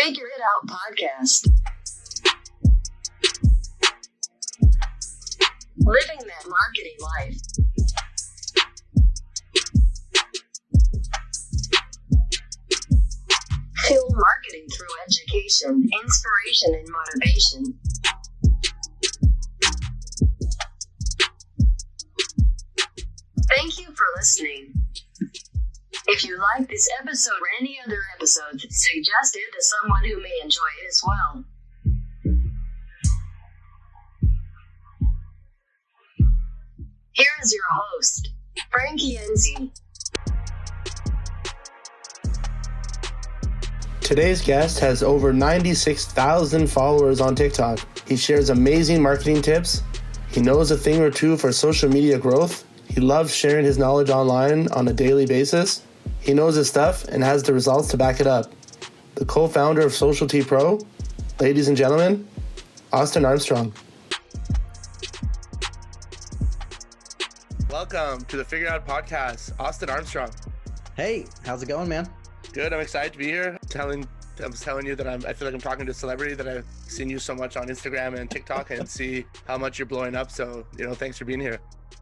Figure It Out podcast. Living that marketing life. Fuel marketing through education, inspiration, and motivation. Thank you for listening. If you like this episode or any other episodes, suggest it to someone who may enjoy it as well. Here is your host, Ienzi. Today's guest has over 96,000 followers on TikTok. He shares amazing marketing tips. He knows a thing or two for social media growth. He loves sharing his knowledge online on a daily basis. He knows his stuff and has the results to back it up. The co-founder of Social T Pro, ladies and gentlemen, Austin Armstrong. Welcome to the Figure Out podcast, Austin Armstrong. Hey, how's it going, man? Good. I'm excited to be here. I was telling you that I feel like I'm talking to a celebrity, that I've seen you so much on Instagram and TikTok and see how much you're blowing up. So, thanks for being here.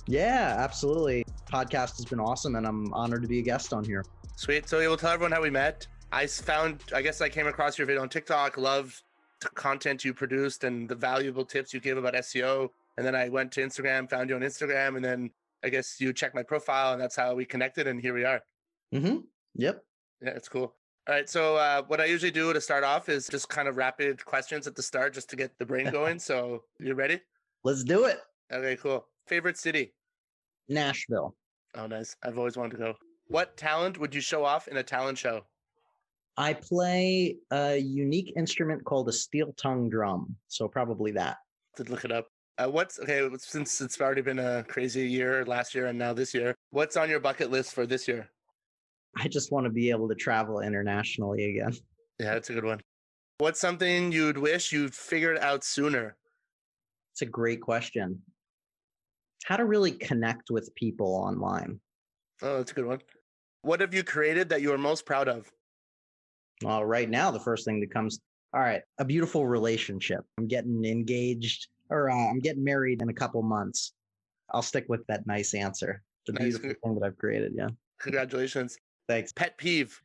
Yeah, absolutely. Podcast has been awesome, and I'm honored to be a guest on here. Sweet. So we'll tell everyone how we met. I came across your video on TikTok, loved the content you produced and the valuable tips you gave about SEO. And then I went to Instagram, found you on Instagram, and then I guess you checked my profile, and that's how we connected, and here we are. Mm-hmm. Yep. Yeah, it's cool. All right. So what I usually do to start off is just kind of rapid questions at the start just to get the brain going. So you ready? Let's do it. Okay, cool. Favorite city? Nashville. Oh, nice. I've always wanted to go. What talent would you show off in a talent show? I play a unique instrument called a steel tongue drum. So probably that. To look it up. Since it's already been a crazy year last year and now this year, what's on your bucket list for this year? I just want to be able to travel internationally again. Yeah, that's a good one. What's something you'd wish you'd figured out sooner? It's a great question. How to really connect with people online. Oh, that's a good one. What have you created that you are most proud of? Well, right now, the first thing that comes, all right, a beautiful relationship. I'm getting engaged, or I'm getting married in a couple months. I'll stick with that nice answer. It's a beautiful thing that I've created, yeah. Congratulations. Thanks. Pet peeve.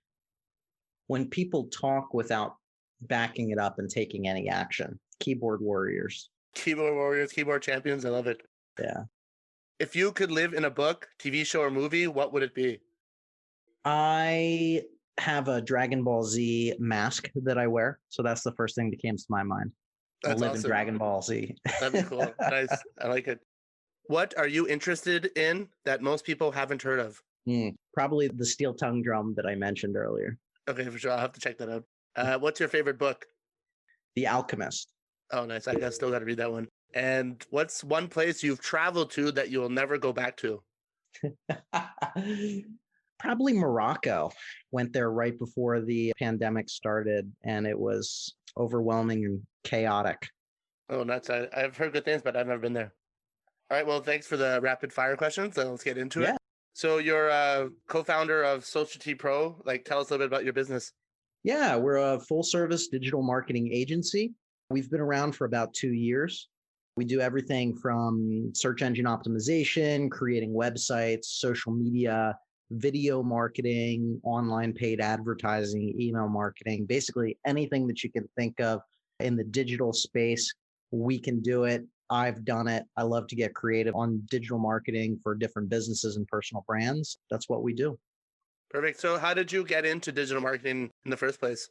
When people talk without backing it up and taking any action. Keyboard warriors. Keyboard warriors, keyboard champions. I love it. Yeah. If you could live in a book, TV show, or movie, what would it be? I have a Dragon Ball Z mask that I wear. So that's the first thing that came to my mind. I live awesome. In Dragon Ball Z. That'd be cool. Nice. I like it. What are you interested in that most people haven't heard of? Probably the steel tongue drum that I mentioned earlier. Okay, for sure. I'll have to check that out. What's your favorite book? The Alchemist. Oh, nice. I still got to read that one. And what's one place you've traveled to that you will never go back to? Probably Morocco. Went there right before the pandemic started, and it was overwhelming and chaotic. Oh, nuts. I've heard good things, but I've never been there. All right. Well, thanks for the rapid fire questions. So let's get into it. So you're a co-founder of Social T Pro. Tell us a little bit about your business. Yeah, we're a full-service digital marketing agency. We've been around for about 2 years. We do everything from search engine optimization, creating websites, social media, video marketing, online paid advertising, email marketing, basically anything that you can think of in the digital space, we can do it. I've done it. I love to get creative on digital marketing for different businesses and personal brands. That's what we do. Perfect. So how did you get into digital marketing in the first place?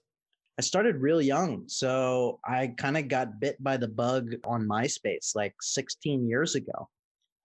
I started real young. So I kind of got bit by the bug on MySpace 16 years ago.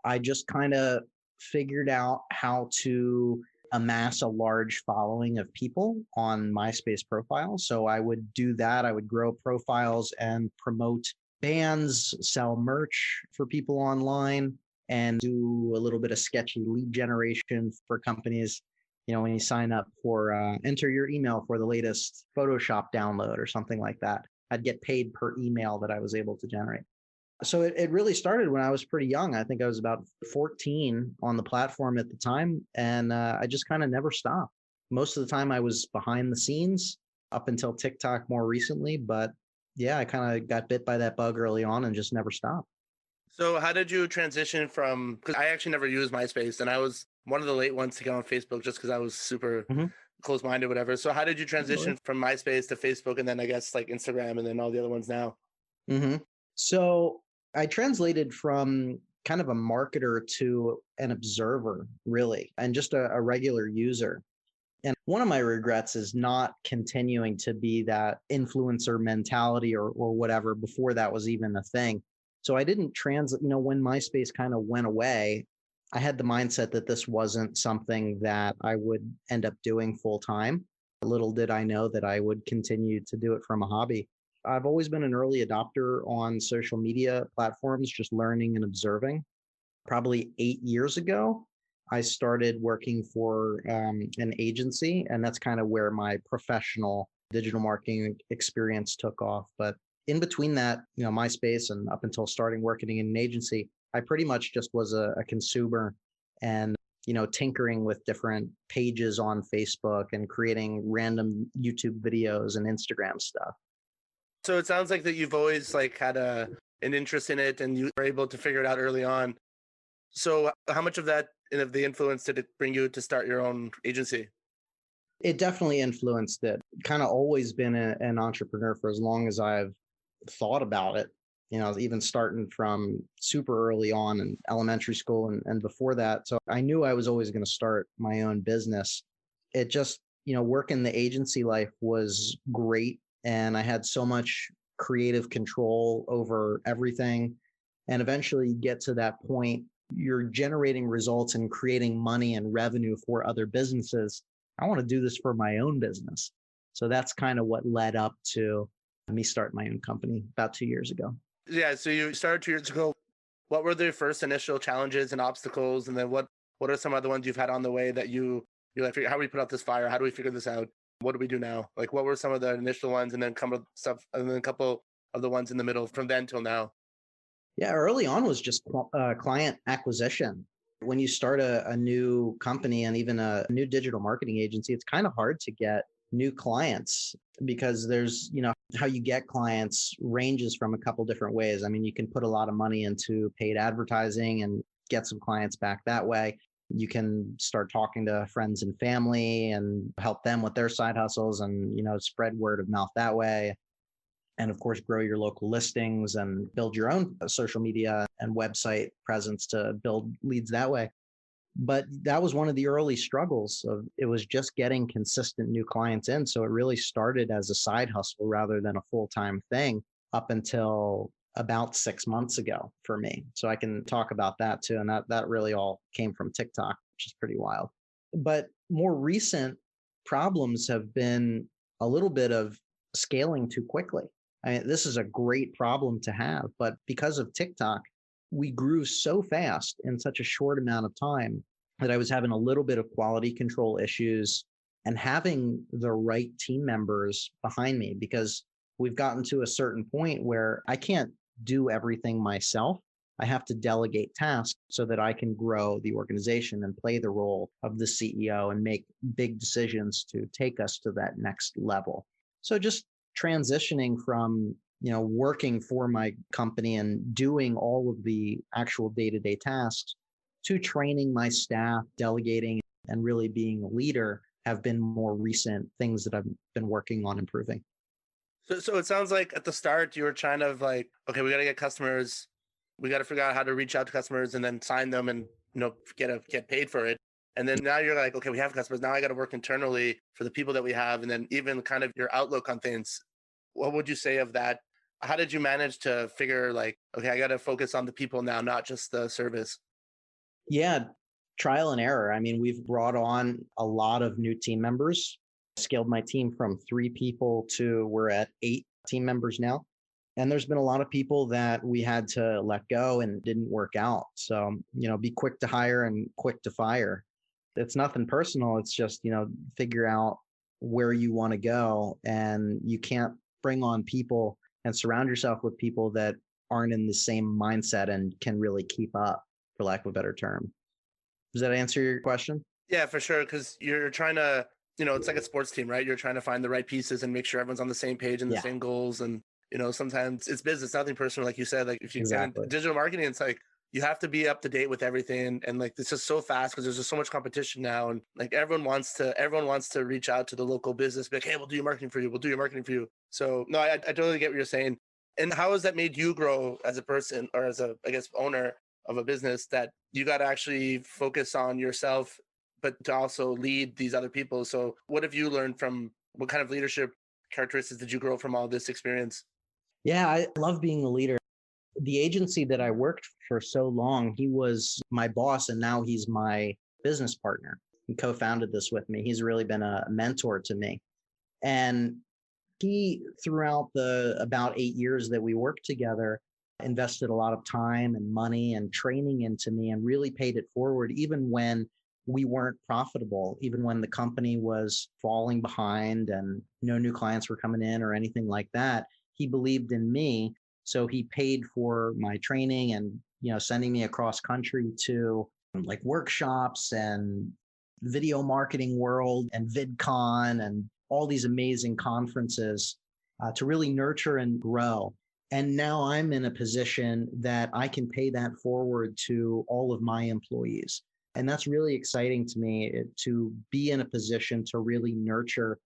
I just kind of figured out how to amass a large following of people on MySpace profiles. So I would do that. I would grow profiles and promote bands, sell merch for people online, and do a little bit of sketchy lead generation for companies. When you sign up for, enter your email for the latest Photoshop download or something like that, I'd get paid per email that I was able to generate. So it really started when I was pretty young. I think I was about 14 on the platform at the time, and I just kind of never stopped. Most of the time I was behind the scenes, up until TikTok more recently. But yeah, I kind of got bit by that bug early on and just never stopped. So how did you transition from, because I actually never used MySpace and I was one of the late ones to get on Facebook just because I was super Mhm. close-minded, whatever. So how did you Really? transition from MySpace to Facebook and then I guess like Instagram and then all the other ones now? hmm So I translated from kind of a marketer to an observer, really, and just a regular user. And one of my regrets is not continuing to be that influencer mentality or whatever before that was even a thing. So I didn't translate, when MySpace kind of went away, I had the mindset that this wasn't something that I would end up doing full time. Little did I know that I would continue to do it from a hobby. I've always been an early adopter on social media platforms, just learning and observing. Probably 8 years ago, I started working for an agency, and that's kind of where my professional digital marketing experience took off. But in between that, MySpace and up until starting working in an agency, I pretty much just was a consumer and tinkering with different pages on Facebook and creating random YouTube videos and Instagram stuff. So it sounds like that you've always like had an interest in it and you were able to figure it out early on. So how much of that and of the influence did it bring you to start your own agency? It definitely influenced it. Kind of always been an entrepreneur for as long as I've thought about it. Even starting from super early on in elementary school and before that. So I knew I was always going to start my own business. It just, working the agency life was great. And I had so much creative control over everything. And eventually you get to that point, you're generating results and creating money and revenue for other businesses. I want to do this for my own business. So that's kind of what led up to me starting my own company about 2 years ago. Yeah, so you started 2 years ago. What were the first initial challenges and obstacles? And then what are some other ones you've had on the way that you're like, how do we put out this fire? How do we figure this out? What do we do now? Like, what were some of the initial ones and then a couple of the ones in the middle from then till now? Yeah, early on was just client acquisition. When you start a new company and even a new digital marketing agency, it's kind of hard to get new clients because there's, how you get clients ranges from a couple different ways. I mean, you can put a lot of money into paid advertising and get some clients back that way. You can start talking to friends and family and help them with their side hustles and, spread word of mouth that way. And of course, grow your local listings and build your own social media and website presence to build leads that way. But that was one of the early struggles of it was just getting consistent new clients in. So it really started as a side hustle rather than a full-time thing up until about 6 months ago for me. So I can talk about that too. And that really all came from TikTok, which is pretty wild. But more recent problems have been a little bit of scaling too quickly. I mean, this is a great problem to have, but because of TikTok, we grew so fast in such a short amount of time that I was having a little bit of quality control issues and having the right team members behind me because we've gotten to a certain point where I can't do everything myself. I have to delegate tasks so that I can grow the organization and play the role of the CEO and make big decisions to take us to that next level. So just transitioning from working for my company and doing all of the actual day-to-day tasks to training my staff, delegating, and really being a leader have been more recent things that I've been working on improving. So it sounds like at the start you were trying to like, okay, we got to get customers, we got to figure out how to reach out to customers and then sign them and get paid for it. And then now you're like, okay, we have customers. Now I got to work internally for the people that we have, and then even kind of your outlook on things. What would you say of that? How did you manage to figure like, okay, I got to focus on the people now, not just the service? Yeah, trial and error. I mean, we've brought on a lot of new team members, scaled my team from 3 people to we're at 8 team members now. And there's been a lot of people that we had to let go and didn't work out. So, be quick to hire and quick to fire. It's nothing personal. It's just, figure out where you want to go. And you can't bring on people and surround yourself with people that aren't in the same mindset and can really keep up, for lack of a better term. Does that answer your question? Yeah, for sure. Because you're trying to it's like a sports team, right? You're trying to find the right pieces and make sure everyone's on the same page and the Yeah, same goals. And, sometimes it's business, nothing personal. Like you said, like if you get into exactly. digital marketing, it's like, you have to be up to date with everything. And like, it's just so fast because there's just so much competition now. And like, everyone wants to reach out to the local business, be like, hey, we'll do your marketing for you. We'll do your marketing for you. So no, I totally get what you're saying. And how has that made you grow as a person or as a, I guess, owner of a business that you got to actually focus on yourself, but to also lead these other people? So what have you learned from, what kind of leadership characteristics did you grow from all this experience? Yeah, I love being a leader. The agency that I worked for so long, he was my boss and now he's my business partner. He co-founded this with me. He's really been a mentor to me. And he, throughout the about 8 years that we worked together, invested a lot of time and money and training into me and really paid it forward, even when we weren't profitable, even when the company was falling behind and no new clients were coming in or anything like that. He believed in me. So he paid for my training and, sending me across country to like workshops and video marketing world and VidCon and all these amazing conferences to really nurture and grow. And now I'm in a position that I can pay that forward to all of my employees. And that's really exciting to me to be in a position to really nurture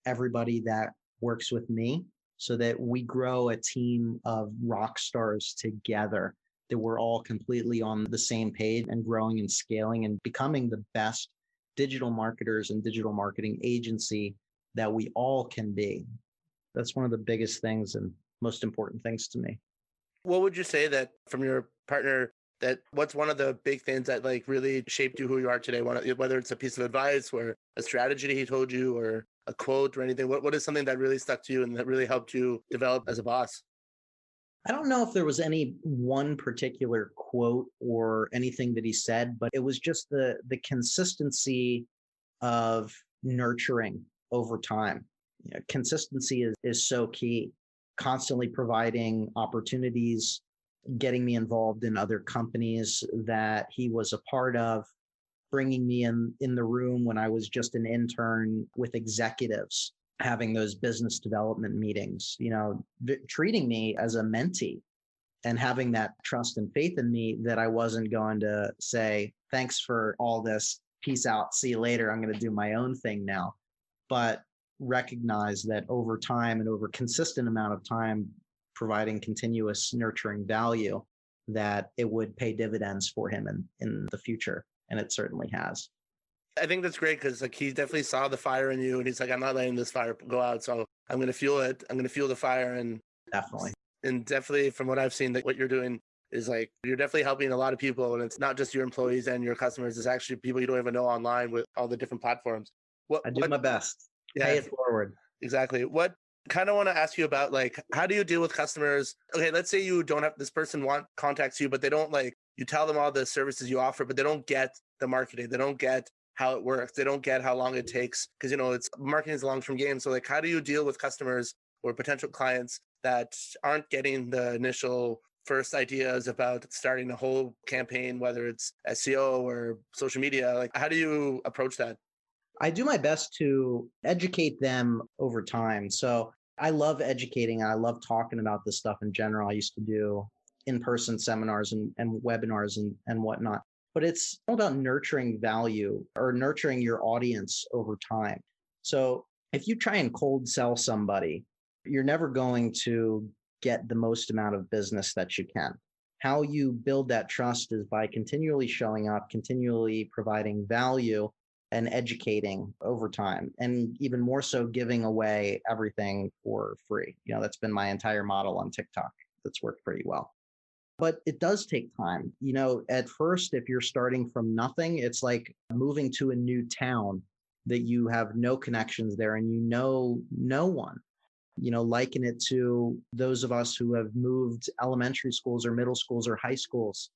everybody that works with me so that we grow a team of rock stars together, that we're all completely on the same page and growing and scaling and becoming the best digital marketers and digital marketing agency that we all can be. That's one of the biggest things and most important things to me. What would you say that from your partner, that what's one of the big things that like really shaped you who you are today? Whether it's a piece of advice or a strategy he told you or a quote or anything, what is something that really stuck to you and that really helped you develop as a boss? I don't know if there was any one particular quote or anything that he said, but it was just the consistency of nurturing over time. Consistency is so key. Constantly providing opportunities, getting me involved in other companies that he was a part of, bringing me in the room when I was just an intern with executives, having those business development meetings, treating me as a mentee and having that trust and faith in me that I wasn't going to say, thanks for all this, peace out, see you later, I'm going to do my own thing now. But recognize that over time and over consistent amount of time, providing continuous nurturing value, that it would pay dividends for him in the future. And it certainly has. I think that's great because like he definitely saw the fire in you and he's like, I'm not letting this fire go out. So I'm going to fuel it. I'm going to fuel the fire. Definitely. And definitely from what I've seen, that what you're doing is like, you're definitely helping a lot of people. And it's not just your employees and your customers. It's actually people you don't even know online with all the different platforms. I do my best. Yeah, pay it forward. Exactly. What kind of want to ask you about, like, how do you deal with customers? Okay, let's say you don't have this person contacts you, but they don't like, you tell them all the services you offer, but they don't get the marketing. They don't get how it works. They don't get how long it takes because, it's marketing is a long-term game. So like, how do you deal with customers or potential clients that aren't getting the initial first ideas about starting a whole campaign, whether it's SEO or social media? Like, how do you approach that? I do my best to educate them over time. So I love educating and I love talking about this stuff in general. I used to do in-person seminars and webinars and whatnot. But it's all about nurturing value or nurturing your audience over time. So if you try and cold sell somebody, you're never going to get the most amount of business that you can. How you build that trust is by continually showing up, continually providing value and educating over time, and even more so giving away everything for free. That's been my entire model on TikTok. That's worked pretty well. But it does take time. At first, if you're starting from nothing, it's like moving to a new town that you have no connections there and no one. Liken it to those of us who have moved elementary schools or middle schools or high schools.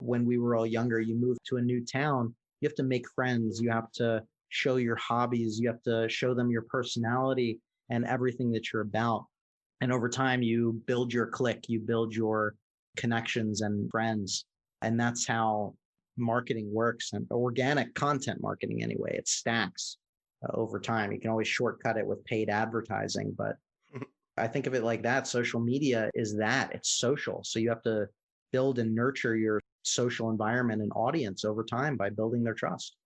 When we were all younger, you move to a new town, you have to make friends, you have to show your hobbies, you have to show them your personality and everything that you're about. And over time, you build your clique, you build your connections and friends. And that's how marketing works, and organic content marketing anyway. It stacks. over time. You can always shortcut it with paid advertising, but I think of it like that. Social media is that it's social. So you have to build and nurture your social environment and audience over time by building their trust.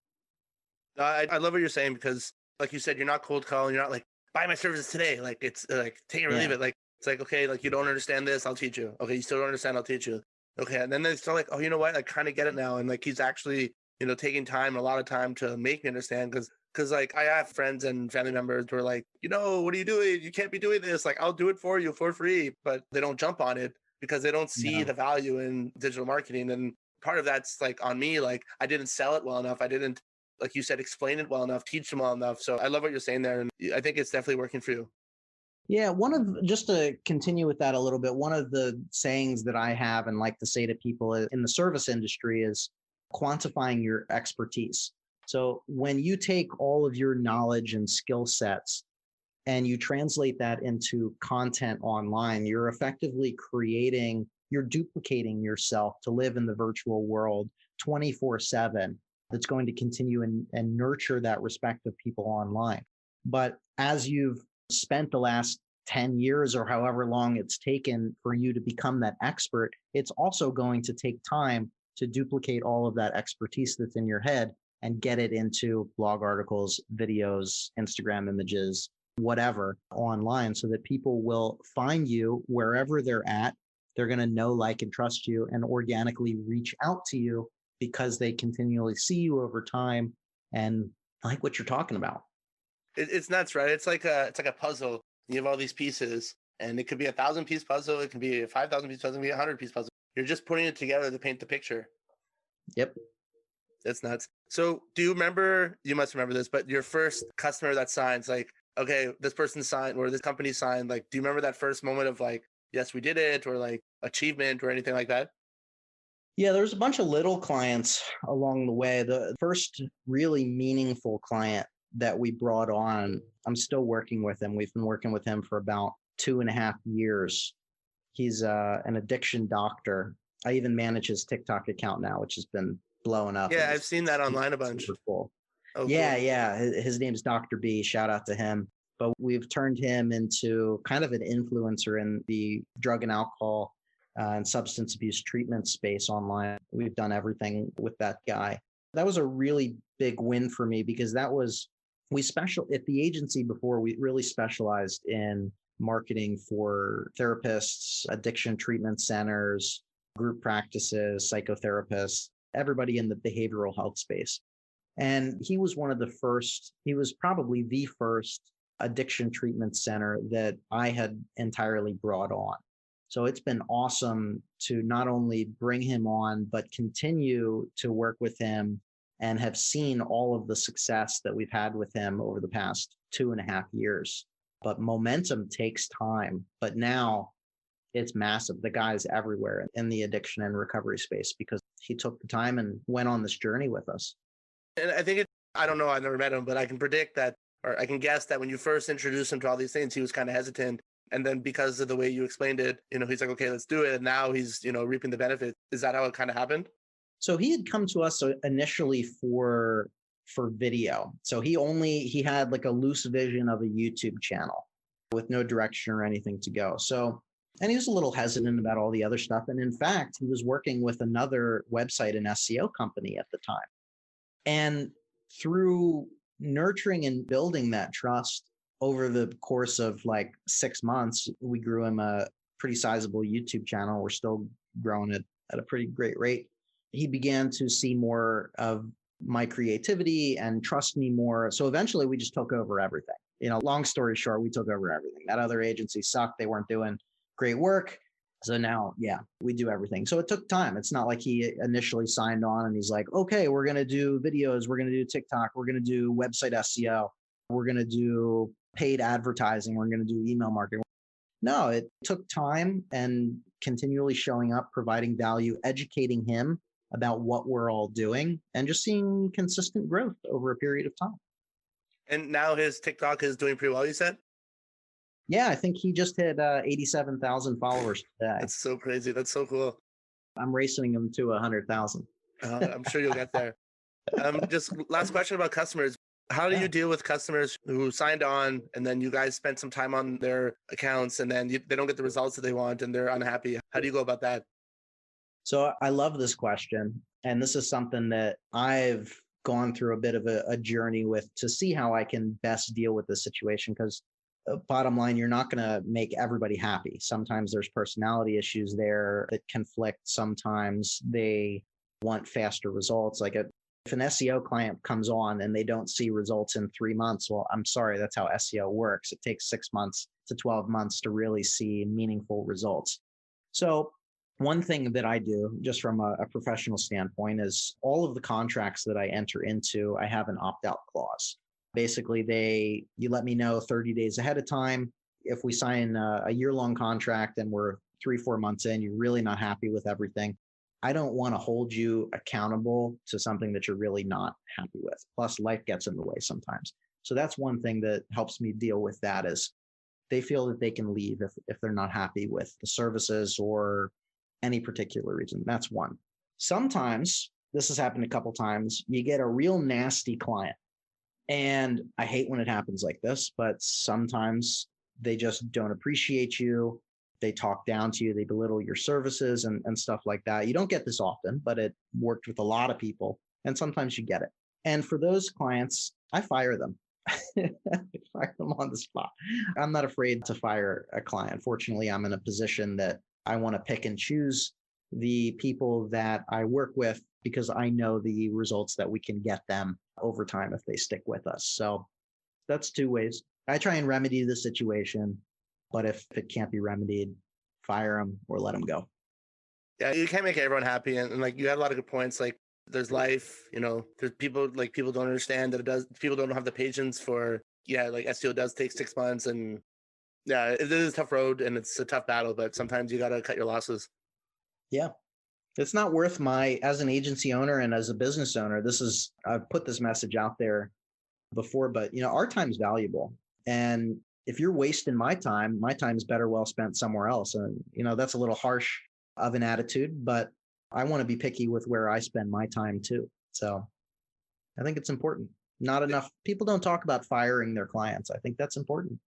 I love what you're saying because, like you said, you're not cold calling. You're not like, buy my services today. Like, it's like, take it or leave it. Like, it's like, okay, like, you don't understand this, I'll teach you. Okay, you still don't understand, I'll teach you. Okay, and then they start like, oh, you know what? I kind of get it now. And like, he's actually, taking time, a lot of time to make me understand because like I have friends and family members who are like, what are you doing? You can't be doing this. Like, I'll do it for you for free, but they don't jump on it because they don't see the value in digital marketing. And part of that's like on me. Like, I didn't sell it well enough. I didn't, like you said, explain it well enough, teach them well enough. So I love what you're saying there. And I think it's definitely working for you. Yeah, just to continue with that a little bit, one of the sayings that I have and like to say to people in the service industry is quantifying your expertise. So when you take all of your knowledge and skill sets and you translate that into content online, you're effectively you're duplicating yourself to live in the virtual world 24/7 that's going to continue and nurture that respect of people online. But as you've spent the last 10 years or however long it's taken for you to become that expert, it's also going to take time to duplicate all of that expertise that's in your head and get it into blog articles, videos, Instagram images, whatever online so that people will find you wherever they're at. They're going to know, like, and trust you and organically reach out to you because they continually see you over time and like what you're talking about. It's nuts, right? It's like a puzzle. You have all these pieces, and it could be 1,000-piece puzzle. It can be a 5,000-piece puzzle. It can be a 100-piece puzzle. You're just putting it together to paint the picture. Yep. That's nuts. So do you remember, you must remember this, but your first customer that signs, like, okay, this person signed or this company signed, like, do you remember that first moment of like, yes, we did it, or like achievement or anything like that? Yeah, there's a bunch of little clients along the way. The first really meaningful client that we brought on, I'm still working with him. We've been working with him for about 2.5 years. He's an addiction doctor. I even manage his TikTok account now, which has been blowing up. Yeah, I've seen that online a bunch. Super cool. Oh, yeah, cool. yeah. His name's Dr. B. Shout out to him. But we've turned him into kind of an influencer in the drug and alcohol and substance abuse treatment space online. We've done everything with that guy. That was a really big win for me because at the agency before, we really specialized in marketing for therapists, addiction treatment centers, group practices, psychotherapists, everybody in the behavioral health space. And he was probably the first addiction treatment center that I had entirely brought on. So it's been awesome to not only bring him on, but continue to work with him and have seen all of the success that we've had with him over the past 2.5 years. But momentum takes time. But now it's massive. The guy's everywhere in the addiction and recovery space because he took the time and went on this journey with us. And I think I don't know, I've never met him, but I can predict that, or I can guess that when you first introduced him to all these things, he was kind of hesitant. And then because of the way you explained it, he's like, okay, let's do it. And now he's, reaping the benefits. Is that how it kind of happened? So he had come to us initially for video. So he had like a loose vision of a YouTube channel with no direction or anything to go. So, and he was a little hesitant about all the other stuff. And in fact, he was working with another website and SEO company at the time. And through nurturing and building that trust over the course of like 6 months, we grew him a pretty sizable YouTube channel. We're still growing it at a pretty great rate. He began to see more of my creativity and trust me more. So eventually we just took over everything. Long story short, we took over everything. That other agency sucked. They weren't doing great work. So now, yeah, we do everything. So it took time. It's not like he initially signed on and he's like, okay, we're going to do videos. We're going to do TikTok. We're going to do website SEO. We're going to do paid advertising. We're going to do email marketing. No, it took time and continually showing up, providing value, educating him about what we're all doing, and just seeing consistent growth over a period of time. And now his TikTok is doing pretty well, you said? Yeah, I think he just hit 87,000 followers today. That's so crazy. That's so cool. I'm racing him to 100,000. I'm sure you'll get there. Just last question about customers. How do Yeah. you deal with customers who signed on and then you guys spent some time on their accounts and then they don't get the results that they want and they're unhappy? How do you go about that? So I love this question. And this is something that I've gone through a bit of a journey with to see how I can best deal with this situation. Because bottom line, you're not going to make everybody happy. Sometimes there's personality issues there that conflict. Sometimes they want faster results. Like if an SEO client comes on and they don't see results in 3 months, well, I'm sorry, that's how SEO works. It takes 6 months to 12 months to really see meaningful results. So one thing that I do just from a professional standpoint is all of the contracts that I enter into, I have an opt-out clause. Basically, you let me know 30 days ahead of time. If we sign a year-long contract and we're 3-4 months in, you're really not happy with everything, I don't want to hold you accountable to something that you're really not happy with. Plus, life gets in the way sometimes. So that's one thing that helps me deal with that is they feel that they can leave if they're not happy with the services or any particular reason. That's one. Sometimes, this has happened a couple times, you get a real nasty client. And I hate when it happens like this, but sometimes they just don't appreciate you. They talk down to you, they belittle your services and stuff like that. You don't get this often, but it worked with a lot of people. And sometimes you get it. And for those clients, I fire them. I fire them on the spot. I'm not afraid to fire a client. Fortunately, I'm in a position that I want to pick and choose the people that I work with because I know the results that we can get them over time if they stick with us. So that's two ways. I try and remedy the situation, but if it can't be remedied, fire them or let them go. Yeah, you can't make everyone happy. And like you had a lot of good points. Like there's life, there's people people don't understand that people don't have the patience for, like SEO does take 6 months and yeah, it is a tough road and it's a tough battle, but sometimes you got to cut your losses. Yeah. It's not worth as an agency owner and as a business owner, I've put this message out there before, but our time's valuable. And if you're wasting my time's better well spent somewhere else. And, that's a little harsh of an attitude, but I want to be picky with where I spend my time too. So I think it's important. Not enough people don't talk about firing their clients. I think that's important.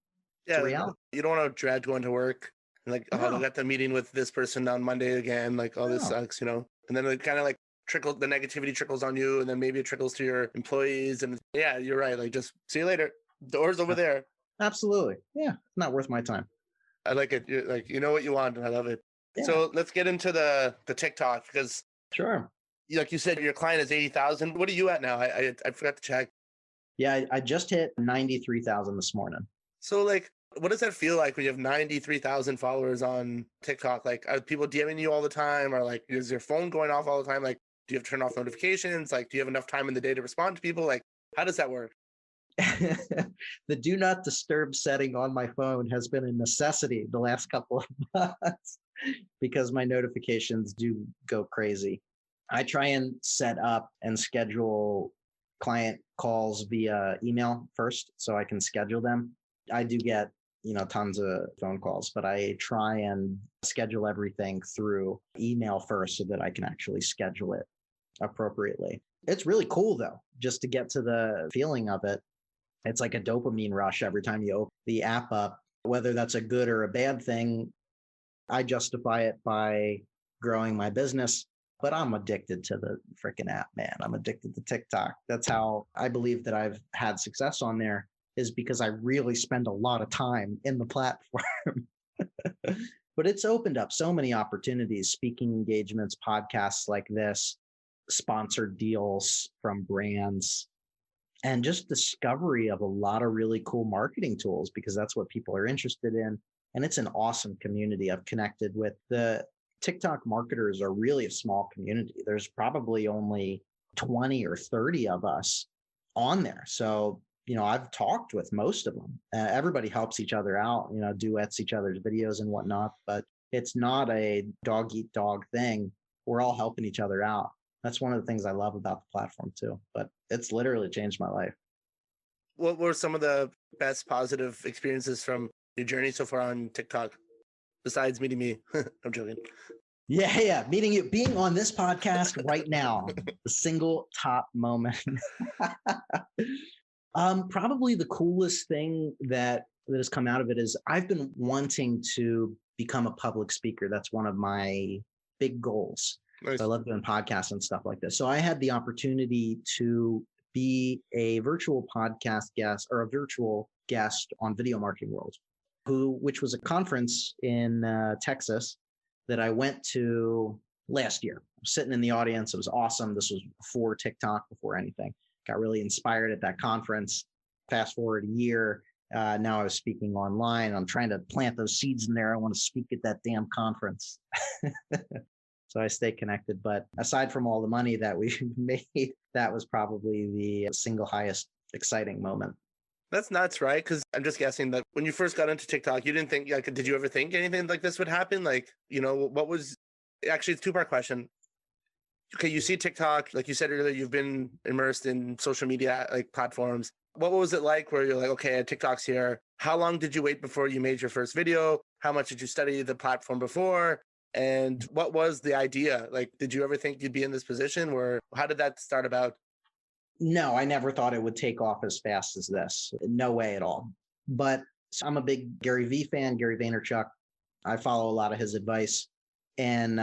Yeah, reality. you don't want to dread going to work and I got the meeting with this person on Monday again. Like, this sucks, And then it kind of like the negativity trickles on you, and then maybe it trickles to your employees. And yeah, you're right. Like, just see you later. Door's over there. Absolutely. Yeah, it's not worth my time. I like it. You know what you want, and I love it. Yeah. So let's get into the TikTok because sure. Like you said, your client is 80,000. What are you at now? I forgot to check. Yeah, I just hit 93,000 this morning. So like, what does that feel like when you have 93,000 followers on TikTok? Like, are people DMing you all the time? Or like, is your phone going off all the time? Like, do you have to turn off notifications? Like, do you have enough time in the day to respond to people? Like, how does that work? The do not disturb setting on my phone has been a necessity the last couple of months because my notifications do go crazy. I try and set up and schedule client calls via email first so I can schedule them. I do get, tons of phone calls, but I try and schedule everything through email first so that I can actually schedule it appropriately. It's really cool though, just to get to the feeling of it. It's like a dopamine rush every time you open the app up, whether that's a good or a bad thing. I justify it by growing my business, but I'm addicted to the freaking app, man. I'm addicted to TikTok. That's how I believe that I've had success on there, is because I really spend a lot of time in the platform. But it's opened up so many opportunities, speaking engagements, podcasts like this, sponsored deals from brands, and just discovery of a lot of really cool marketing tools because that's what people are interested in. And it's an awesome community I've connected with. The TikTok marketers are really a small community. There's probably only 20 or 30 of us on there. So, I've talked with most of them. Everybody helps each other out, duets each other's videos and whatnot, but it's not a dog eat dog thing. We're all helping each other out. That's one of the things I love about the platform too, but it's literally changed my life. What were some of the best positive experiences from your journey so far on TikTok besides meeting me? I'm joking. Yeah. Meeting you, being on this podcast right now, the single top moment. Probably the coolest thing that has come out of it is I've been wanting to become a public speaker. That's one of my big goals. Nice. So I love doing podcasts and stuff like this. So I had the opportunity to be a virtual podcast guest or a virtual guest on Video Marketing World, which was a conference in Texas that I went to last year. I was sitting in the audience. It was awesome. This was before TikTok, before anything. Got really inspired at that conference. Fast forward a year, now I was speaking online. I'm trying to plant those seeds in there. I want to speak at that damn conference. So I stay connected. But aside from all the money that we made, that was probably the single highest exciting moment. That's nuts, right? Because I'm just guessing that when you first got into TikTok, you didn't think, like, did you ever think anything like this would happen? Like, what was, actually, it's a two-part question. Okay, you see TikTok, like you said earlier, you've been immersed in social media like platforms. What was it like where you're like, okay, TikTok's here. How long did you wait before you made your first video? How much did you study the platform before? And what was the idea? Like, did you ever think you'd be in this position, or how did that start about? No, I never thought it would take off as fast as this. No way at all. But I'm a big Gary Vee fan, Gary Vaynerchuk. I follow a lot of his advice. And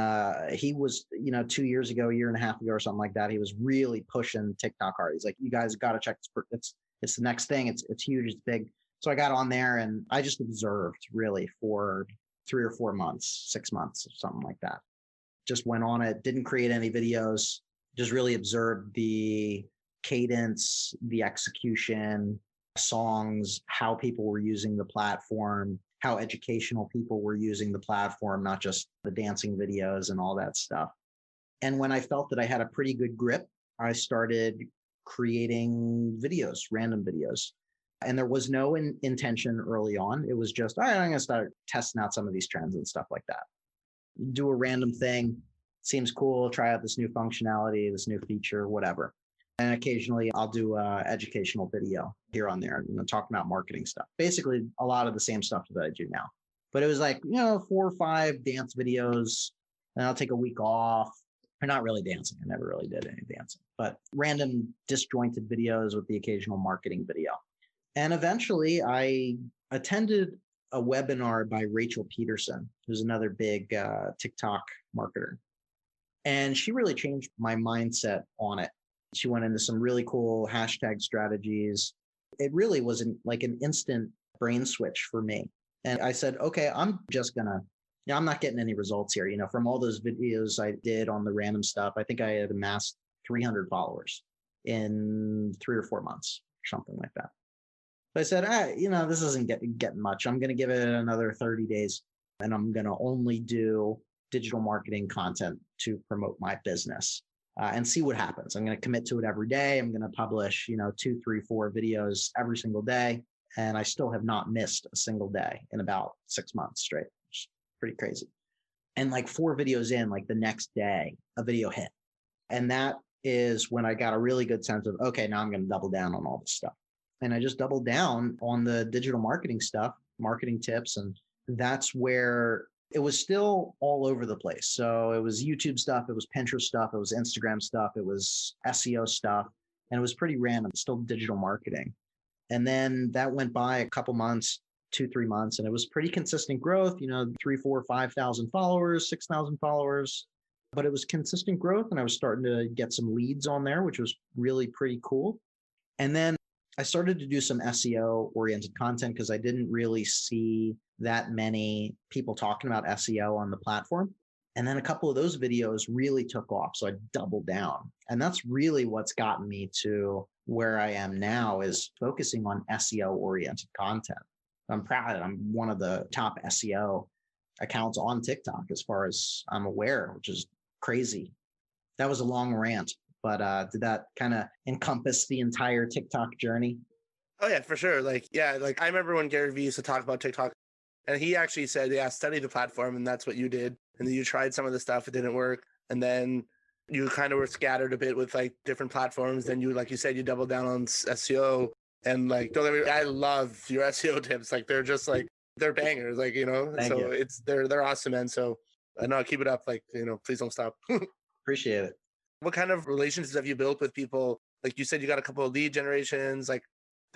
he was, 2 years ago, a year and a half ago or something like that, he was really pushing TikTok hard. He's like, you guys got to check this. It's the next thing. It's huge. It's big. So I got on there and I just observed really for 3 or 4 months, 6 months, something like that. Just went on it, didn't create any videos, just really observed the cadence, the execution, songs, how people were using the platform, how educational people were using the platform, not just the dancing videos and all that stuff. And when I felt that I had a pretty good grip, I started creating videos, random videos. And there was no intention early on. It was just, all right, I'm going to start testing out some of these trends and stuff like that. Do a random thing, seems cool, try out this new functionality, this new feature, whatever. And occasionally I'll do an educational video here on there, talking about marketing stuff. Basically, a lot of the same stuff that I do now. But it was like, 4 or 5 dance videos, and I'll take a week off. Or not really dancing. I never really did any dancing, but random disjointed videos with the occasional marketing video. And eventually I attended a webinar by Rachel Peterson, who's another big TikTok marketer. And she really changed my mindset on it. She went into some really cool hashtag strategies. It really was like an instant brain switch for me. And I said, okay, I'm just going to, I'm not getting any results here. From all those videos I did on the random stuff, I think I had amassed 300 followers in 3 or 4 months, something like that. So I said, this isn't getting much. I'm going to give it another 30 days and I'm going to only do digital marketing content to promote my business. And see what happens. I'm going to commit to it every day. I'm going to publish, 2, 3, 4 videos every single day. And I still have not missed a single day in about 6 months straight. It's pretty crazy. And like 4 videos in, like the next day, a video hit. And that is when I got a really good sense of, okay, now I'm going to double down on all this stuff. And I just doubled down on the digital marketing stuff, marketing tips. And that's where it was still all over the place. So it was YouTube stuff, it was Pinterest stuff, it was Instagram stuff, it was SEO stuff, and it was pretty random, still digital marketing. And then that went by a couple months, 2, 3 months, and it was pretty consistent growth, 3, 4, 5,000 followers, 6,000 followers. But it was consistent growth, and I was starting to get some leads on there, which was really pretty cool. And then I started to do some SEO oriented content because I didn't really see that many people talking about SEO on the platform. And then a couple of those videos really took off. So I doubled down. And that's really what's gotten me to where I am now, is focusing on SEO oriented content. I'm proud that I'm one of the top SEO accounts on TikTok as far as I'm aware, which is crazy. That was a long rant, but did that kind of encompass the entire TikTok journey? Oh yeah, for sure. I remember when Gary Vee used to talk about TikTok, and he actually said, yeah, study the platform, and that's what you did. And then you tried some of the stuff, it didn't work. And then you kind of were scattered a bit with like different platforms. Then you, like you said, you doubled down on SEO. And like, don't get me wrong, I love your SEO tips. Like, they're just like, they're bangers, like, Thank so you. they're awesome. And so I know, keep it up. Like, please don't stop. Appreciate it. What kind of relationships have you built with people? Like you said, you got a couple of lead generations. Like,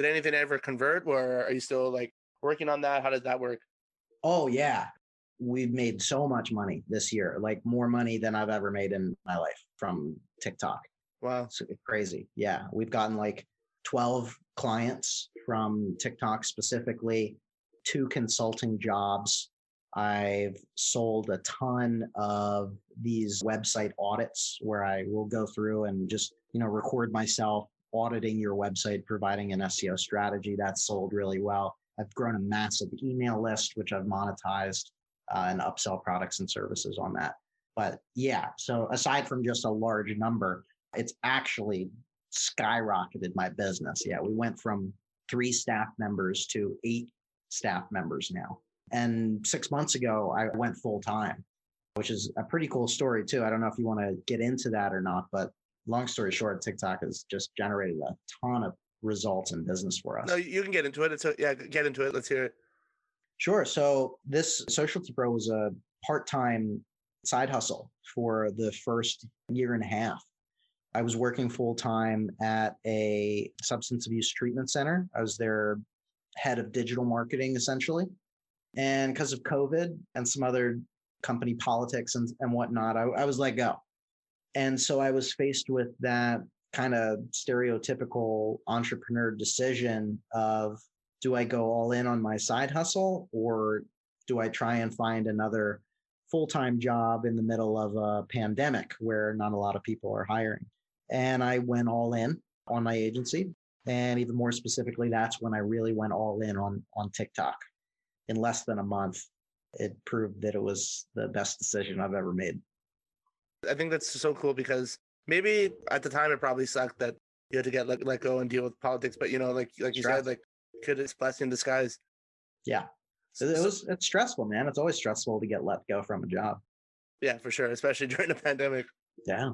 Did anything ever convert, or are you still like working on that? How does that work? Oh yeah. We've made so much money this year, like more money than I've ever made in my life from TikTok. Wow. It's crazy. Yeah. We've gotten like 12 clients from TikTok specifically, 2 consulting jobs. I've sold a ton of these website audits where I will go through and just, record myself auditing your website, providing an SEO strategy. That's sold really well. I've grown a massive email list, which I've monetized and upsell products and services on that. But yeah, so aside from just a large number, it's actually skyrocketed my business. Yeah, we went from 3 staff members to 8 staff members now. And 6 months ago, I went full time, which is a pretty cool story too. I don't know if you want to get into that or not, but long story short, TikTok has just generated a ton of results in business for us. No, you can get into it. Get into it. Let's hear it. Sure. So this Socialty Pro was a part-time side hustle for the first year and a half. I was working full-time at a substance abuse treatment center. I was their head of digital marketing, essentially. And because of COVID and some other company politics and whatnot, I was let go. And so I was faced with that kind of stereotypical entrepreneur decision of, do I go all in on my side hustle, or do I try and find another full-time job in the middle of a pandemic where not a lot of people are hiring? And I went all in on my agency. And even more specifically, that's when I really went all in on TikTok. In less than a month, it proved that it was the best decision I've ever made. I think that's so cool because maybe at the time it probably sucked that you had to get let go and deal with politics, but like you said, like it's blessing in disguise. Yeah, it's stressful, man. It's always stressful to get let go from a job. Yeah, for sure, especially during a pandemic. Yeah.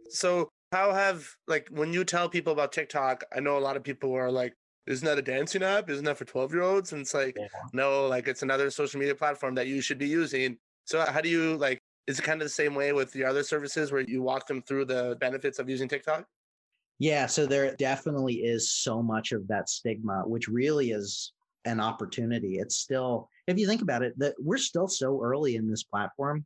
So how have, like, when you tell people about TikTok, I know a lot of people are like, isn't that a dancing app? Isn't that for 12-year-olds? And it's like, no, like it's another social media platform that you should be using. So how do you, like, is it kind of the same way with your other services where you walk them through the benefits of using TikTok? Yeah, so there definitely is so much of that stigma, which really is an opportunity. It's still, if you think about it, that we're still so early in this platform.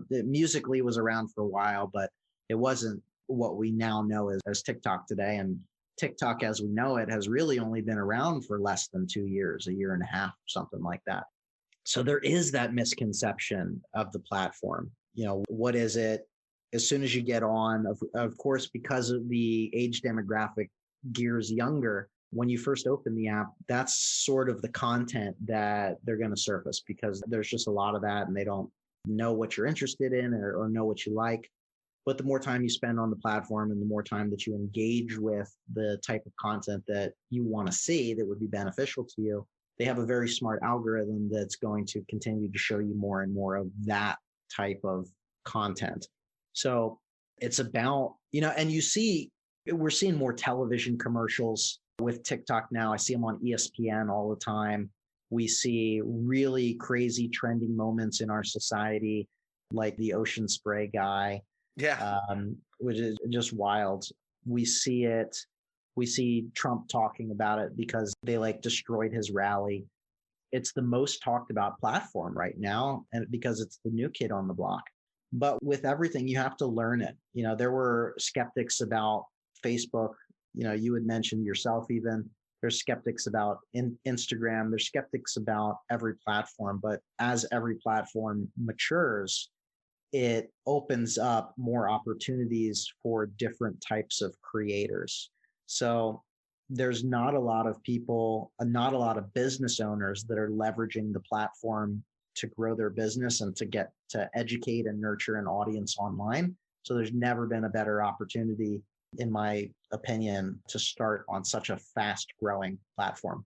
Musically was around for a while, but it wasn't what we now know as TikTok today. And TikTok, as we know it, has really only been around for less than 2 years, a year and a half, something like that. So there is that misconception of the platform. What is it? As soon as you get on, of course, because of the age demographic gears younger, when you first open the app, that's sort of the content that they're going to surface, because there's just a lot of that and they don't know what you're interested in or know what you like. But the more time you spend on the platform and the more time that you engage with the type of content that you want to see that would be beneficial to you, they have a very smart algorithm that's going to continue to show you more and more of that type of content. So it's about, and we're seeing more television commercials with TikTok now. I see them on ESPN all the time. We see really crazy trending moments in our society, like the ocean spray guy. Yeah. Which is just wild. We see it. We see Trump talking about it because they destroyed his rally. It's the most talked about platform right now, and because it's the new kid on the block. But with everything, you have to learn it. There were skeptics about Facebook. You had mentioned yourself even. There's skeptics about Instagram. There's skeptics about every platform. But as every platform matures, it opens up more opportunities for different types of creators. So there's not a lot of people, not a lot of business owners that are leveraging the platform to grow their business and to educate and nurture an audience online. So there's never been a better opportunity, in my opinion, to start on such a fast growing platform.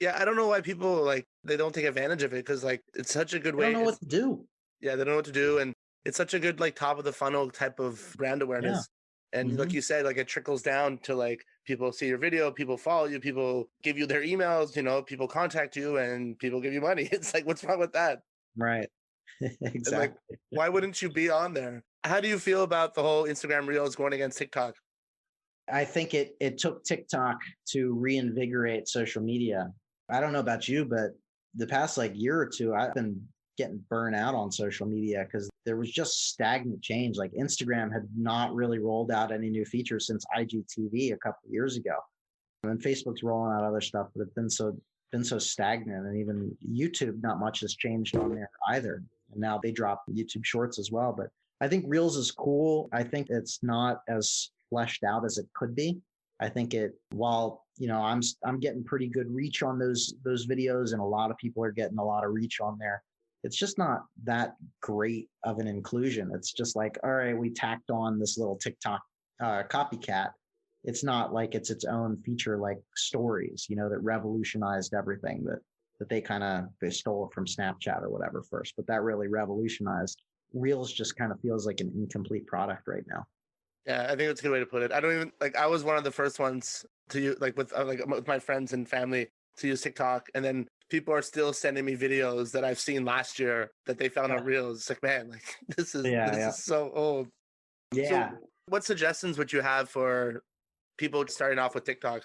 Yeah, I don't know why people they don't take advantage of it, because it's such a good way. They don't know what to do. Yeah, they don't know what to do, and it's such a good top of the funnel type of brand awareness. Yeah. And like you said, it trickles down to people see your video, people follow you, people give you their emails, people contact you, and people give you money. It's what's wrong with that? Right. Exactly. Why wouldn't you be on there? How do you feel about the whole Instagram Reels going against TikTok? I think it took TikTok to reinvigorate social media. I don't know about you, but the past like year or two, I've been getting burnt out on social media because there was just stagnant change. Like Instagram had not really rolled out any new features since IGTV a couple of years ago. And then Facebook's rolling out other stuff, but it's been so stagnant. And even YouTube, not much has changed on there either. And now they drop YouTube Shorts as well. But I think Reels is cool. I think it's not as fleshed out as it could be. I think while I'm getting pretty good reach on those videos, and a lot of people are getting a lot of reach on there, it's just not that great of an inclusion. It's just like, all right, we tacked on this little TikTok copycat. It's not like it's its own feature like stories, that revolutionized everything that they stole it from Snapchat or whatever first, but that really revolutionized. Reels just kind of feels like an incomplete product right now. Yeah, I think that's a good way to put it. I don't even I was one of the first ones to use, with my friends and family, to use TikTok, and then people are still sending me videos that I've seen last year that they found on Reels. It's like, man, like this is so old. Yeah. So what suggestions would you have for people starting off with TikTok?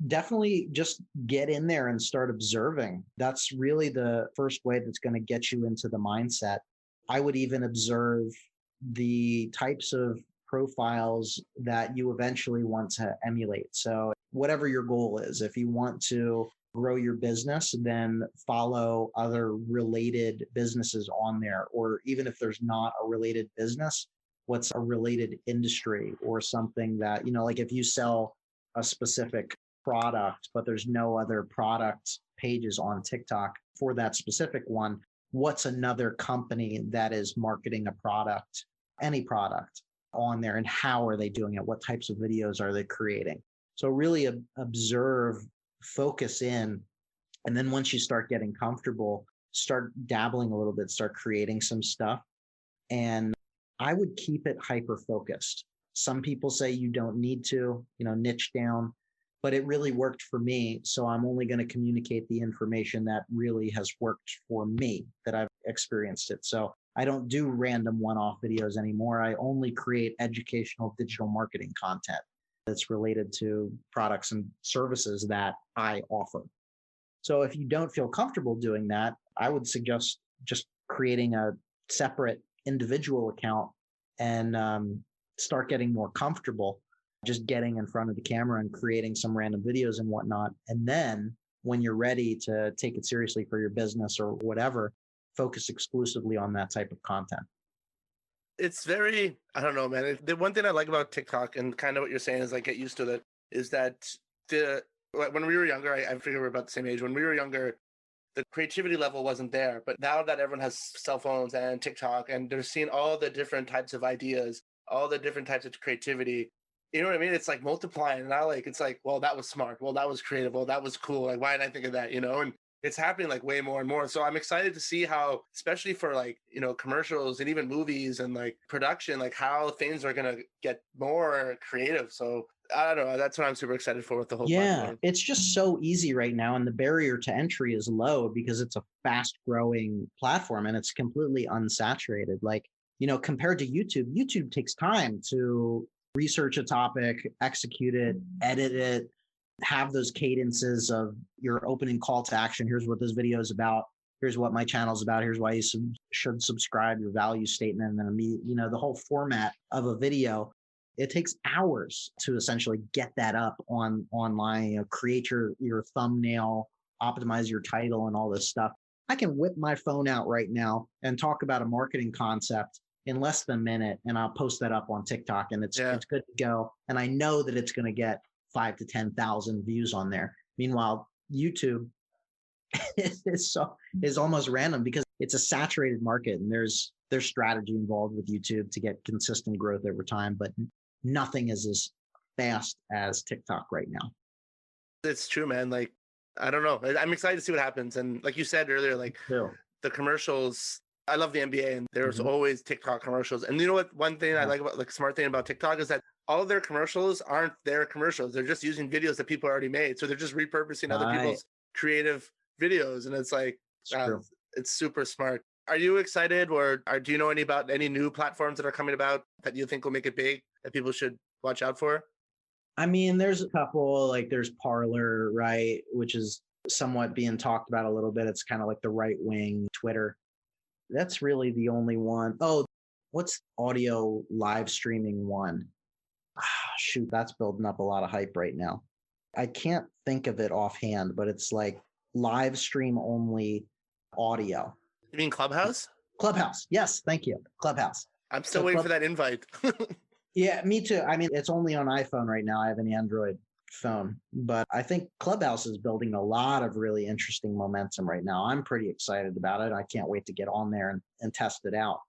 Definitely just get in there and start observing. That's really the first way that's going to get you into the mindset. I would even observe the types of profiles that you eventually want to emulate. So whatever your goal is, if you want to grow your business, then follow other related businesses on there. Or even if there's not a related business, what's a related industry or something that, like if you sell a specific product, but there's no other product pages on TikTok for that specific one, what's another company that is marketing a product, any product on there, and how are they doing it? What types of videos are they creating? So really observe, focus in, and then once you start getting comfortable, start dabbling a little bit, start creating some stuff. And I would keep it hyper focused. Some people say you don't need to, niche down, but it really worked for me. So I'm only going to communicate the information that really has worked for me, that I've experienced it. So I don't do random one-off videos anymore. I only create educational digital marketing content that's related to products and services that I offer. So if you don't feel comfortable doing that, I would suggest just creating a separate individual account and start getting more comfortable just getting in front of the camera and creating some random videos and whatnot. And then when you're ready to take it seriously for your business or whatever, focus exclusively on that type of content. It's very, I don't know, man. The one thing I like about TikTok, and kind of what you're saying is like get used to it, is that when we were younger, I figure we're about the same age. When we were younger, the creativity level wasn't there. But now that everyone has cell phones and TikTok, and they're seeing all the different types of ideas, all the different types of creativity, you know what I mean? It's like multiplying. And now it's like, well, that was smart. Well, that was creative. Well, that was cool. Like, why didn't I think of that? And it's happening like way more and more. So I'm excited to see how, especially for commercials and even movies and like production, like how things are going to get more creative. So I don't know. That's what I'm super excited for with the whole platform. It's just so easy right now. And the barrier to entry is low because it's a fast growing platform and it's completely unsaturated. Like, compared to YouTube takes time to research a topic, execute it, edit it, have those cadences of your opening call to action. Here's what this video is about. Here's what my channel is about. Here's why you should subscribe, your value statement, and then the whole format of a video. It takes hours to essentially get that up online, create your thumbnail, optimize your title and all this stuff. I can whip my phone out right now and talk about a marketing concept in less than a minute, and I'll post that up on TikTok, and it's good to go. And I know that it's going to get 5,000 to 10,000 views on there. Meanwhile, YouTube is almost random because it's a saturated market, and there's strategy involved with YouTube to get consistent growth over time, but nothing is as fast as TikTok right now. It's true, man. Like, I don't know. I'm excited to see what happens. And like you said earlier, the commercials, I love the NBA, and there's always TikTok commercials. And you know what? One thing I like about, smart thing about TikTok is that all of their commercials aren't their commercials. They're just using videos that people already made. So they're just repurposing other people's creative videos. And it's like, it's super smart. Are you excited, or do you know about any new platforms that are coming about that you think will make it big that people should watch out for? I mean, there's a couple, like there's Parler, right? Which is somewhat being talked about a little bit. It's kind of like the right wing Twitter. That's really the only one. Oh, what's audio live streaming one? Shoot, that's building up a lot of hype right now. I can't think of it offhand, but it's like live stream only audio. You mean Clubhouse? Clubhouse. Yes, thank you. Clubhouse. I'm still waiting for that invite. Yeah, me too. I mean, it's only on iPhone right now. I have an Android phone, but I think Clubhouse is building a lot of really interesting momentum right now. I'm pretty excited about it. I can't wait to get on there and test it out.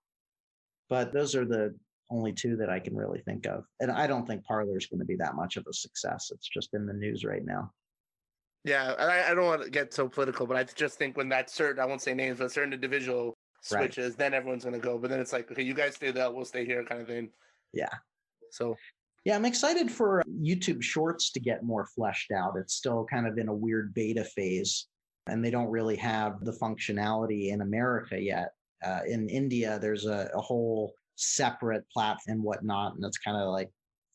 But those are the only two that I can really think of. And I don't think Parler is going to be that much of a success. It's just in the news right now. Yeah, I don't want to get so political, but I just think when that certain, I won't say names, but certain individual switches, right, then everyone's going to go. But then it's like, okay, you guys stay there, we'll stay here kind of thing. Yeah. So, yeah, I'm excited for YouTube Shorts to get more fleshed out. It's still kind of in a weird beta phase, and they don't really have the functionality in America yet. In India, there's a whole separate platform and whatnot, and it's kind of like,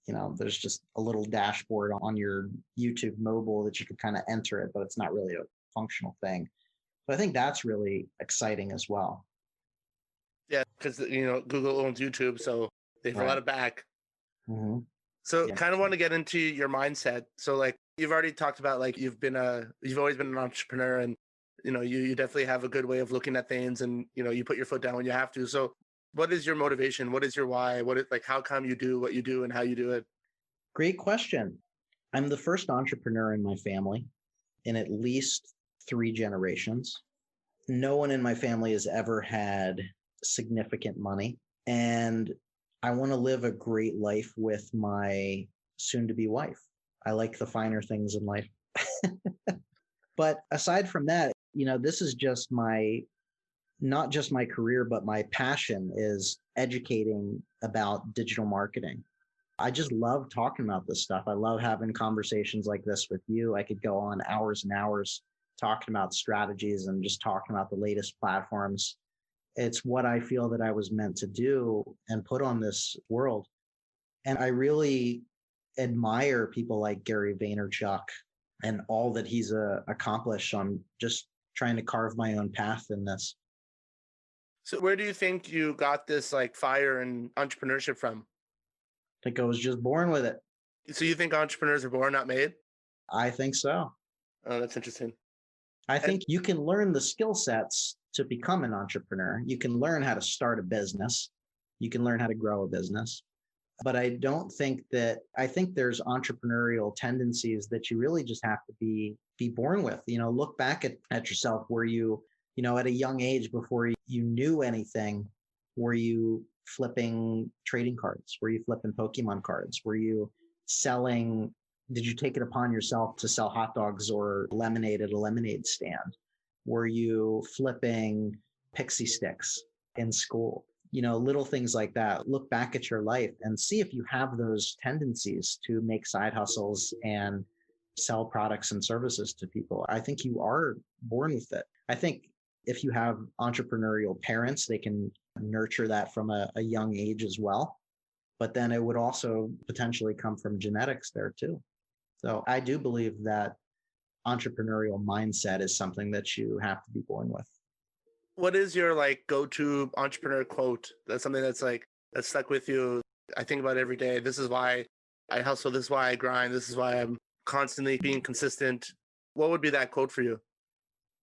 you know, there's just a little dashboard on your YouTube mobile that you could kind of enter it, but it's not really a functional thing. But I think that's really exciting as well. Yeah, because, you know, Google owns YouTube, so they have a lot of back. Mm-hmm. So kind of want to get into your mindset. So like you've already talked about, like you've always been an entrepreneur, and you know, you definitely have a good way of looking at things, and you know, you put your foot down when you have to. So what is your motivation? What is your why? How come you do what you do and how you do it? Great question. I'm the first entrepreneur in my family in at least 3 generations. No one in my family has ever had significant money, and I want to live a great life with my soon-to-be wife. I like the finer things in life. But aside from that, you know, this is just not just my career, but my passion is educating about digital marketing. I just love talking about this stuff. I love having conversations like this with you. I could go on hours and hours talking about strategies and just talking about the latest platforms. It's what I feel that I was meant to do and put on this world. And I really admire people like Gary Vaynerchuk and all that he's accomplished on just trying to carve my own path in this. So where do you think you got this like fire and entrepreneurship from? I think I was just born with it. So you think entrepreneurs are born, not made? I think so. Oh, that's interesting. I think you can learn the skill sets to become an entrepreneur. You can learn how to start a business. You can learn how to grow a business. But I think there's entrepreneurial tendencies that you really just have to be born with. You know, look back at yourself. Were you know, at a young age, before you knew anything, were you flipping trading cards? Were you flipping Pokemon cards? Were you selling? Did you take it upon yourself to sell hot dogs or lemonade at a lemonade stand? Were you flipping pixie sticks in school? You know, little things like that. Look back at your life and see if you have those tendencies to make side hustles and sell products and services to people. I think you are born with it. I think if you have entrepreneurial parents, they can nurture that from a young age as well. But then it would also potentially come from genetics there too. So I do believe that entrepreneurial mindset is something that you have to be born with. What is your like go-to entrepreneur quote? That's something that's stuck with you. I think about it every day. This is why I hustle. This is why I grind. This is why I'm constantly being consistent. What would be that quote for you?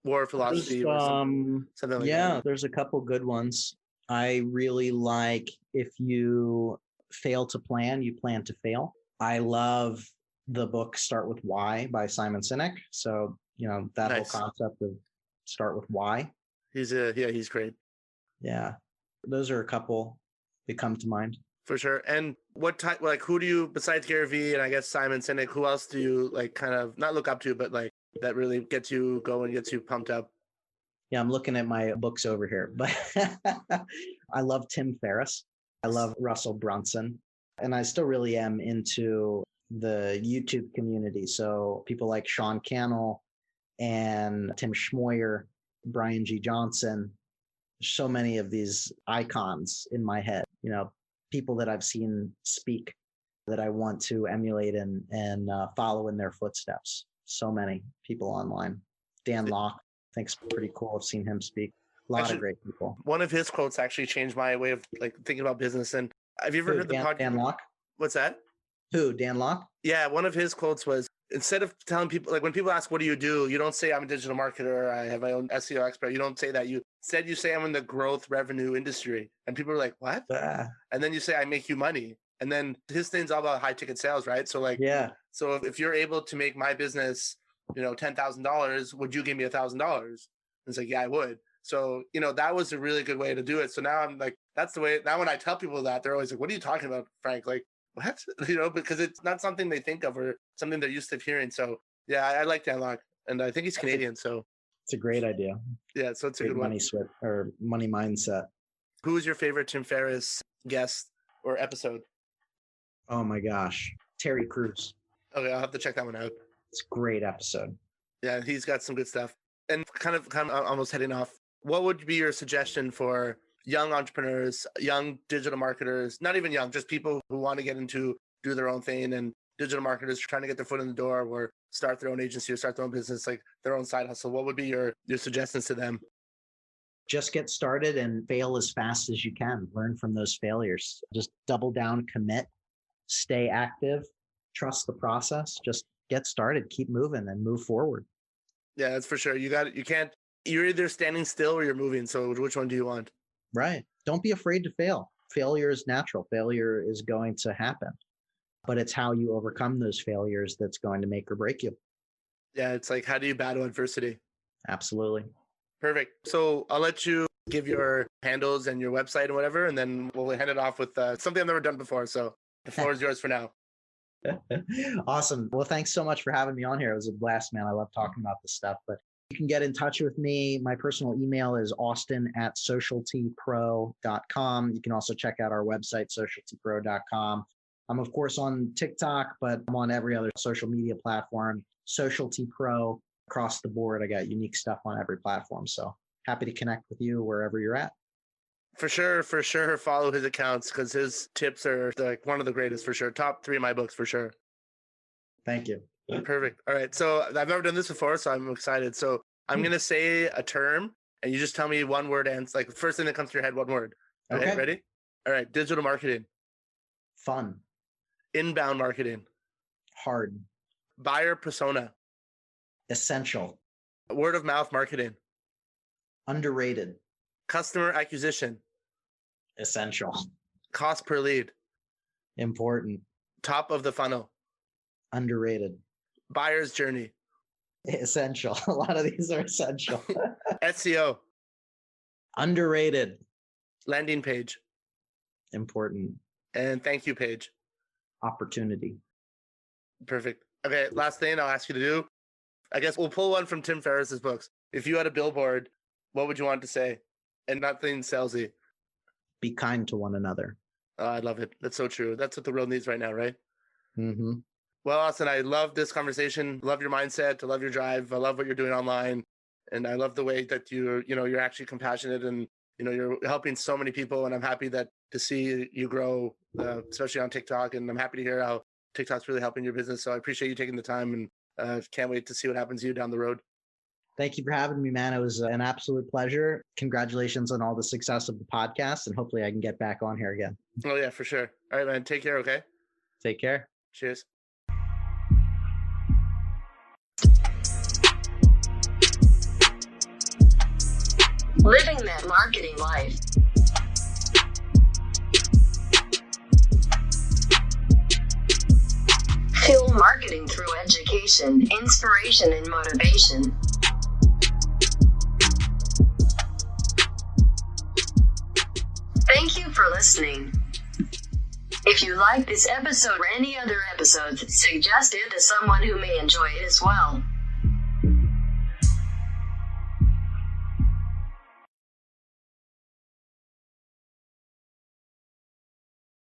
War philosophy or something like that? Yeah, there's a couple good ones. I really like, if you fail to plan, you plan to fail. I love the book Start With Why by Simon Sinek. So, you know, that whole concept of start with why. He's great. Yeah. Those are a couple that come to mind. For sure. And what type, like, who do you, besides Gary Vee and I guess Simon Sinek, who else do you like kind of not look up to, but like that really gets you going, gets you pumped up? Yeah, I'm looking at my books over here, but I love Tim Ferriss. I love Russell Brunson, and I still really am into the YouTube community. So people like Sean Cannell and Tim Schmoyer, Brian G. Johnson, so many of these icons in my head, you know, people that I've seen speak. that I want to emulate and follow in their footsteps. So many people online. Dan Locke, I think's pretty cool. I've seen him speak. A lot of great people. One of his quotes actually changed my way of like thinking about business. And have you ever heard the podcast? Dan Locke? What's that? Who? Dan Locke? Yeah, one of his quotes was, instead of telling people, like when people ask, what do, you don't say I'm a digital marketer, I have my own SEO expert. You don't say that. You say I'm in the growth revenue industry. And people are like, what? And then you say, I make you money. And then his thing's all about high ticket sales, right? So like, yeah. So if you're able to make my business, $10,000, would you give me $1,000? It's like, yeah, I would. So, that was a really good way to do it. So now I'm like, that's the way. Now when I tell people that, they're always like, what are you talking about, Frank? Like, what? Because it's not something they think of or something they're used to hearing. So yeah, I like Dan Locke, and I think he's Canadian. So it's a great idea. Yeah, so it's a good money money mindset. Who is your favorite Tim Ferriss guest or episode? Oh my gosh, Terry Crews. Okay, I'll have to check that one out. It's a great episode. Yeah, he's got some good stuff. And kind of almost heading off, what would be your suggestion for young entrepreneurs, young digital marketers, not even young, just people who want to get into, do their own thing, and digital marketers trying to get their foot in the door or start their own agency or start their own business, like their own side hustle? What would be your suggestions to them? Just get started and fail as fast as you can. Learn from those failures. Just double down, commit, stay active, trust the process. Just get started, keep moving, and move forward. Yeah, that's for sure. You're either standing still or you're moving. So which one do you want? Right. Don't be afraid to fail. Failure is natural. Failure is going to happen. But it's how you overcome those failures that's going to make or break you. Yeah, it's like, how do you battle adversity? Absolutely. Perfect. So I'll let you give your handles and your website and whatever, and then we'll hand it off with something I've never done before. So the floor is yours for now. Awesome. Well, thanks so much for having me on here. It was a blast, man. I love talking about this stuff. But you can get in touch with me. My personal email is austin@socialtypro.com. You can also check out our website, socialtypro.com. I'm, of course, on TikTok, but I'm on every other social media platform. Socialty Pro across the board. I got unique stuff on every platform. So happy to connect with you wherever you're at. For sure. Follow his accounts because his tips are like one of the greatest for sure. Top 3 of my books for sure. Thank you. Perfect. All right. So I've never done this before, so I'm excited. So I'm going to say a term and you just tell me one word and like the first thing that comes to your head, one word. Okay. Ready? All right. Digital marketing. Fun. Inbound marketing. Hard. Buyer persona. Essential. Word of mouth marketing. Underrated. Customer acquisition. Essential. Cost per lead. Important. Top of the funnel. Underrated. Buyer's journey. Essential. A lot of these are essential. SEO. Underrated. Landing page. Important. And thank you page. Opportunity. Perfect. Okay, last thing I'll ask you to do. I guess we'll pull one from Tim Ferriss's books. If you had a billboard, what would you want to say? And nothing salesy. Be kind to one another. Oh, I love it. That's so true. That's what the world needs right now, right? Mm-hmm. Well, Austin, I love this conversation. Love your mindset. I love your drive. I love what you're doing online. And I love the way that you're actually compassionate and, you're helping so many people. And I'm happy to see you grow, especially on TikTok. And I'm happy to hear how TikTok's really helping your business. So I appreciate you taking the time and can't wait to see what happens to you down the road. Thank you for having me, man. It was an absolute pleasure. Congratulations on all the success of the podcast. And hopefully I can get back on here again. Oh, yeah, for sure. All right, man. Take care, okay? Take care. Cheers. Living that marketing life. Fuel marketing through education, inspiration, and motivation. Thank you for listening. If you like this episode or any other episodes, suggest it to someone who may enjoy it as well.